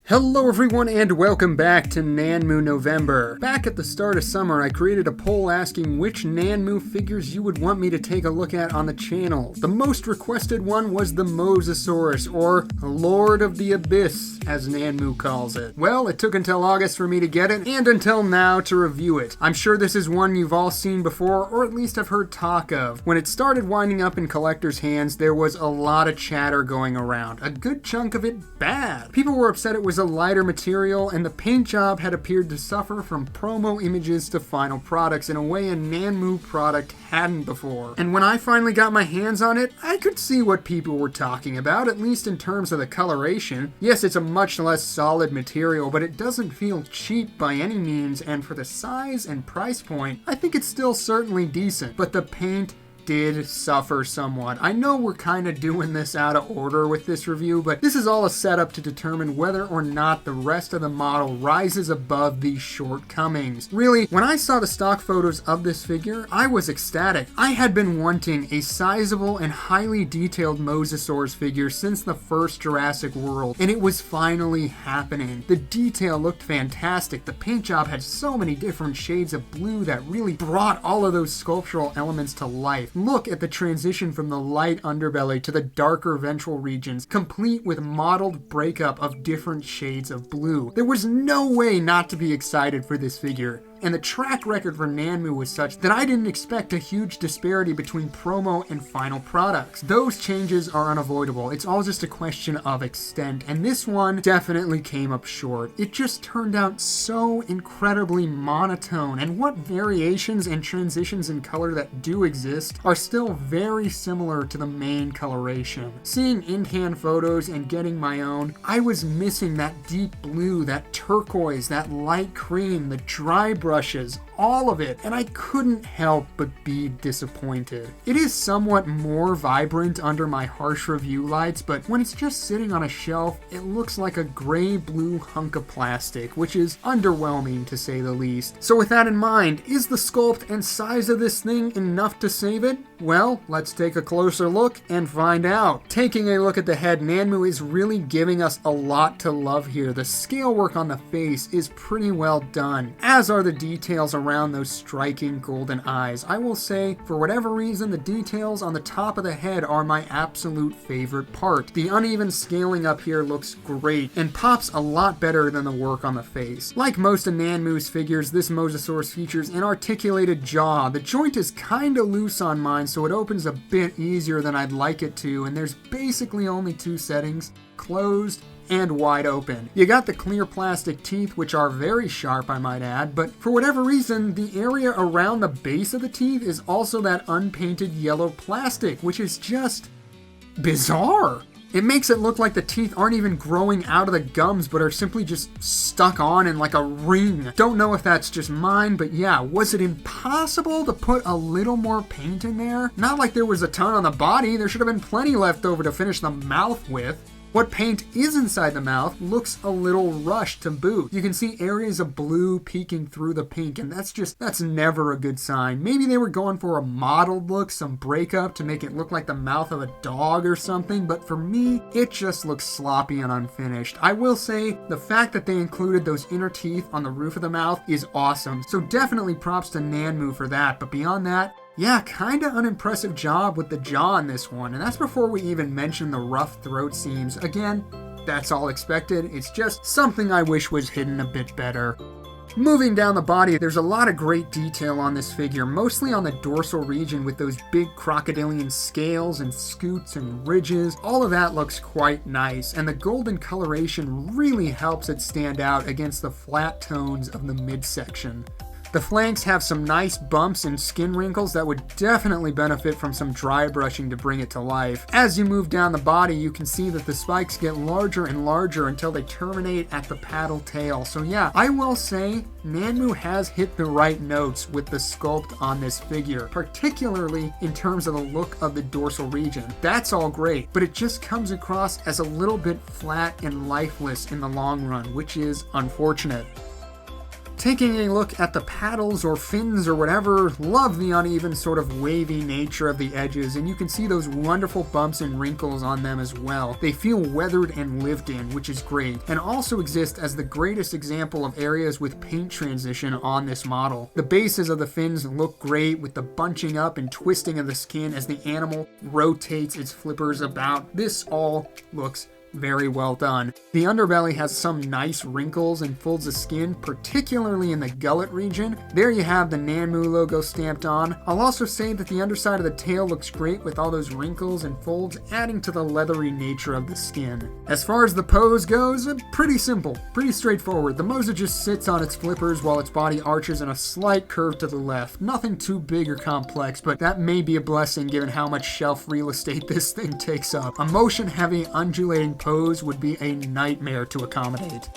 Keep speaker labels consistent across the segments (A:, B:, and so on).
A: Hello everyone and welcome back to Nanmu November. Back at the start of summer, I created a poll asking which Nanmu figures you would want me to take a look at on the channel. The most requested one was the Mosasaurus, or Lord of the Abyss, as Nanmu calls it. Well, it took until August for me to get it, and until now to review it. I'm sure this is one you've all seen before, or at least have heard talk of. When it started winding up in collectors' hands, there was a lot of chatter going around. A good chunk of it bad. People were upset it was a lighter material, and the paint job had appeared to suffer from promo images to final products in a way a Nanmu product hadn't before. And when I finally got my hands on it, I could see what people were talking about, at least in terms of the coloration. Yes, it's a much less solid material, but it doesn't feel cheap by any means, and for the size and price point, I think it's still certainly decent. But the paint did suffer somewhat. I know we're kind of doing this out of order with this review, but this is all a setup to determine whether or not the rest of the model rises above these shortcomings. Really, when I saw the stock photos of this figure, I was ecstatic. I had been wanting a sizable and highly detailed Mosasaurus figure since the first Jurassic World, and it was finally happening. The detail looked fantastic. The paint job had so many different shades of blue that really brought all of those sculptural elements to life. Look at the transition from the light underbelly to the darker ventral regions, complete with mottled breakup of different shades of blue. There was no way not to be excited for this figure. And the track record for Nanmu was such that I didn't expect a huge disparity between promo and final products. Those changes are unavoidable. It's all just a question of extent, and this one definitely came up short. It just turned out so incredibly monotone, and what variations and transitions in color that do exist are still very similar to the main coloration. Seeing in-hand photos and getting my own, I was missing that deep blue, that turquoise, that light cream, the dry brushes, all of it, and I couldn't help but be disappointed. It is somewhat more vibrant under my harsh review lights, but when it's just sitting on a shelf, it looks like a gray-blue hunk of plastic, which is underwhelming to say the least. So with that in mind, is the sculpt and size of this thing enough to save it? Well, let's take a closer look and find out. Taking a look at the head, Nanmu is really giving us a lot to love here. The scale work on the face is pretty well done, as are the details around those striking golden eyes. I will say, for whatever reason, the details on the top of the head are my absolute favorite part. The uneven scaling up here looks great and pops a lot better than the work on the face. Like most of Nanmu's figures, this Mosasaurus features an articulated jaw. The joint is kinda loose on mine, so it opens a bit easier than I'd like it to, and there's basically only two settings: closed and wide open. You got the clear plastic teeth, which are very sharp, I might add, but for whatever reason, the area around the base of the teeth is also that unpainted yellow plastic, which is just bizarre. It makes it look like the teeth aren't even growing out of the gums, but are simply just stuck on in like a ring. Don't know if that's just mine, but yeah, was it impossible to put a little more paint in there? Not like there was a ton on the body. There should have been plenty left over to finish the mouth with. What paint is inside the mouth looks a little rushed to boot. You can see areas of blue peeking through the pink, and that's never a good sign. Maybe they were going for a mottled look, some breakup to make it look like the mouth of a dog or something, but for me, it just looks sloppy and unfinished. I will say, the fact that they included those inner teeth on the roof of the mouth is awesome, so definitely props to Nanmu for that, but beyond that, yeah, kinda unimpressive job with the jaw on this one, and that's before we even mention the rough throat seams. Again, that's all expected, it's just something I wish was hidden a bit better. Moving down the body, there's a lot of great detail on this figure, mostly on the dorsal region with those big crocodilian scales and scoots and ridges. All of that looks quite nice, and the golden coloration really helps it stand out against the flat tones of the midsection. The flanks have some nice bumps and skin wrinkles that would definitely benefit from some dry brushing to bring it to life. As you move down the body, you can see that the spikes get larger and larger until they terminate at the paddle tail. So yeah, I will say Nanmu has hit the right notes with the sculpt on this figure, particularly in terms of the look of the dorsal region. That's all great, but it just comes across as a little bit flat and lifeless in the long run, which is unfortunate. Taking a look at the paddles or fins or whatever, love the uneven sort of wavy nature of the edges, and you can see those wonderful bumps and wrinkles on them as well. They feel weathered and lived in, which is great, and also exist as the greatest example of areas with paint transition on this model. The bases of the fins look great with the bunching up and twisting of the skin as the animal rotates its flippers about. This all looks very well done. The underbelly has some nice wrinkles and folds of skin, particularly in the gullet region. There you have the Nanmu logo stamped on. I'll also say that the underside of the tail looks great with all those wrinkles and folds, adding to the leathery nature of the skin. As far as the pose goes, pretty simple, pretty straightforward. The Mosa just sits on its flippers while its body arches in a slight curve to the left. Nothing too big or complex, but that may be a blessing given how much shelf real estate this thing takes up. A motion-heavy, undulating pose would be a nightmare to accommodate.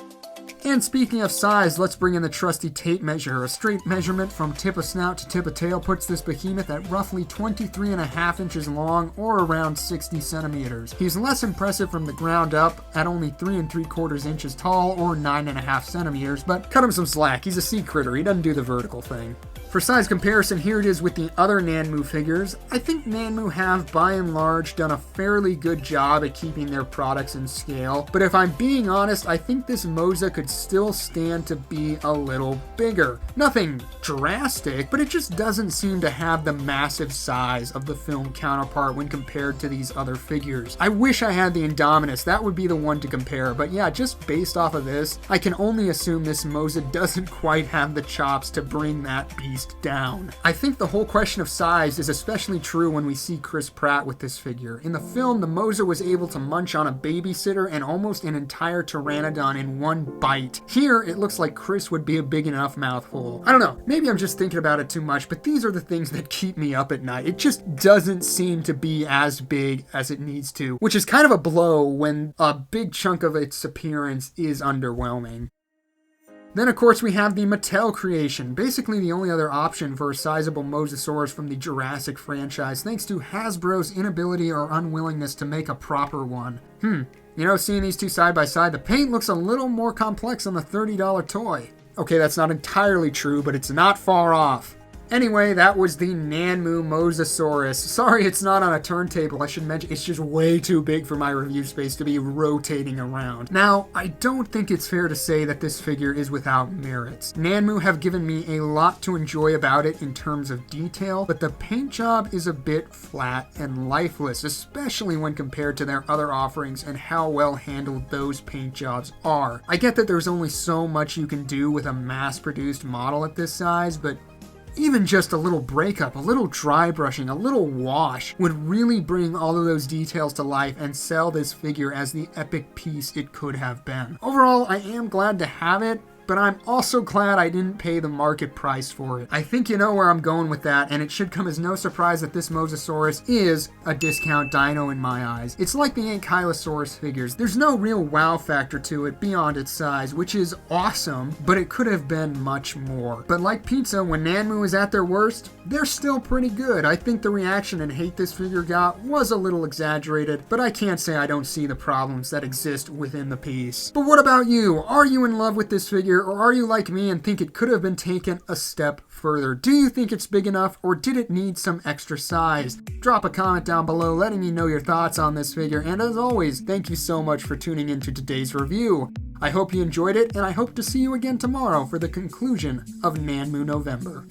A: And speaking of size, let's bring in the trusty tape measure. A straight measurement from tip of snout to tip of tail puts this behemoth at roughly 23.5 inches long, or around 60 centimeters. He's less impressive from the ground up at only 3 3/4 inches tall, or 9.5 centimeters, but cut him some slack. He's a sea critter. He doesn't do the vertical thing. For size comparison, here it is with the other Nanmu figures. I think Nanmu have, by and large, done a fairly good job at keeping their products in scale, but if I'm being honest, I think this Mosa could still stand to be a little bigger. Nothing drastic, but it just doesn't seem to have the massive size of the film counterpart when compared to these other figures. I wish I had the Indominus, that would be the one to compare, but yeah, just based off of this, I can only assume this Mosa doesn't quite have the chops to bring that beast down. I think the whole question of size is especially true when we see Chris Pratt with this figure. In the film, the Mosa was able to munch on a babysitter and almost an entire pteranodon in one bite. Here, it looks like Chris would be a big enough mouthful. I don't know, maybe I'm just thinking about it too much, but these are the things that keep me up at night. It just doesn't seem to be as big as it needs to, which is kind of a blow when a big chunk of its appearance is underwhelming. Then, of course, we have the Mattel creation, basically the only other option for a sizable Mosasaurus from the Jurassic franchise, thanks to Hasbro's inability or unwillingness to make a proper one. You know, seeing these two side by side, the paint looks a little more complex on the $30 toy. Okay, that's not entirely true, but it's not far off. Anyway, that was the Nanmu Mosasaurus. Sorry it's not on a turntable, I should mention it's just way too big for my review space to be rotating around. Now, I don't think it's fair to say that this figure is without merits. Nanmu have given me a lot to enjoy about it in terms of detail, but the paint job is a bit flat and lifeless, especially when compared to their other offerings and how well handled those paint jobs are. I get that there's only so much you can do with a mass-produced model at this size, but even just a little breakup, a little dry brushing, a little wash would really bring all of those details to life and sell this figure as the epic piece it could have been. Overall, I am glad to have it, but I'm also glad I didn't pay the market price for it. I think you know where I'm going with that, and it should come as no surprise that this Mosasaurus is a discount dino in my eyes. It's like the Ankylosaurus figures. There's no real wow factor to it beyond its size, which is awesome, but it could have been much more. But like pizza, when Nanmu is at their worst, they're still pretty good. I think the reaction and hate this figure got was a little exaggerated, but I can't say I don't see the problems that exist within the piece. But what about you? Are you in love with this figure? Or are you like me and think it could have been taken a step further? Do you think it's big enough, or did it need some extra size? Drop a comment down below letting me know your thoughts on this figure, and as always, thank you so much for tuning into today's review. I hope you enjoyed it, and I hope to see you again tomorrow for the conclusion of Nanmu November.